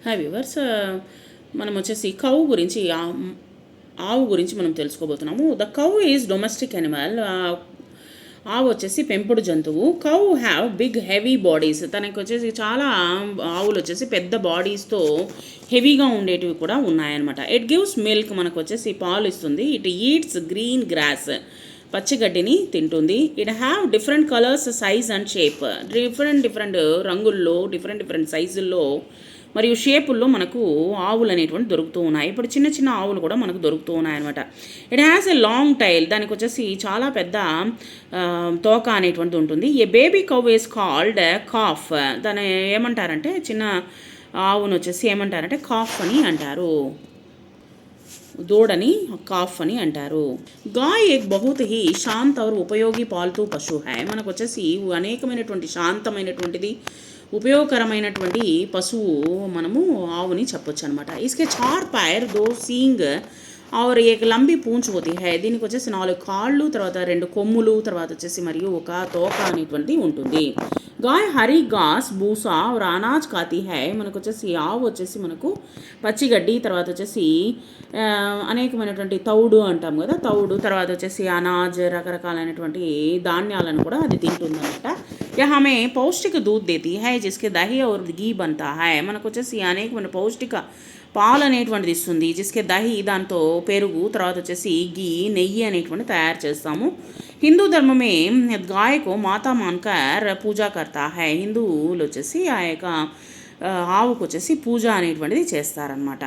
Hi viewers, మనం వచ్చేసి cow గురించి ఆవు గురించి మనం తెలుసుకోబోతున్నాము. The cow is domestic animal. ఆవు వచ్చేసి పెంపుడు జంతువు. Cow have big heavy bodies. తనకి వచ్చేసి చాలా ఆవులు వచ్చేసి పెద్ద బాడీస్తో హెవీగా ఉండేటివి కూడా ఉన్నాయన్నమాట. ఇట్ గివ్స్ మిల్క్, మనకు వచ్చేసి పాలు ఇస్తుంది. ఇట్ ఈట్స్ గ్రీన్ గ్రాస్, పచ్చిగడ్డిని తింటుంది. It have different colours, size and shape. Different రంగుల్లో, డిఫరెంట్ సైజుల్లో మరియు షేపుల్లో మనకు ఆవులు అనేటువంటి దొరుకుతూ ఉన్నాయి. ఇప్పుడు చిన్న చిన్న ఆవులు కూడా మనకు దొరుకుతూ ఉన్నాయన్నమాట. It has a long tail, దానికి వచ్చేసి చాలా పెద్ద తోక అనేటువంటిది ఉంటుంది. A baby cow is called calf. దాన్ని ఏమంటారంటే, చిన్న ఆవును వచ్చేసి ఏమంటారంటే కాఫ్ అని అంటారు, దూడని కాఫ్ అని అంటారు. గాయ్ ఏక్ బహుత్ హీ శాంత్ और ఉపయోగి పాల్తూ పశు హై. మనకు వచ్చేసి అనేకమైనటువంటి శాంతమైనటువంటిది, ఉపయోగకరమైనటువంటి పశువు మనము ఆవుని చెప్పొచ్చు అనమాట. ఇసుకే 4 पैर 2 सींग और एक लंबी पूंछ होती है. దీనికి వచ్చేసి 4 కాళ్ళు, తర్వాత 2 కొమ్ములు, తర్వాత వచ్చేసి మరియు ఒక తోక అనేటువంటి ఉంటుంది. గాయ హరి ఘాస్ భూసా और అనాజ్ ఖాతీ హై. మనకు వచ్చేసి ఆవు వచ్చేసి మనకు పచ్చిగడ్డి, తర్వాత వచ్చేసి అనేకమైనటువంటి తౌడు అంటాం కదా, తౌడు, తర్వాత వచ్చేసి అనాజ్, రకరకాలైనటువంటి ధాన్యాలను కూడా అది తింటుందన్నమాట. హమే పౌష్టిక దూద్ దేతి హై జిస్కే దహి ఔర్ ఘీ బంతా హై. మనకు వచ్చేసి అనేకమైన పౌష్టిక పాలు అనేటువంటిది ఇస్తుంది. జిస్కే దహి, దాంతో పెరుగు, తర్వాత వచ్చేసి ఘీ, నెయ్యి అనేటువంటి తయారు చేస్తాము. హిందూ ధర్మమే గాయకు మాతా మాన్కర్ పూజా కర్తా హై. హిందువులు వచ్చేసి ఆ యొక్క ఆవుకు వచ్చేసి పూజ అనేటువంటిది చేస్తారనమాట.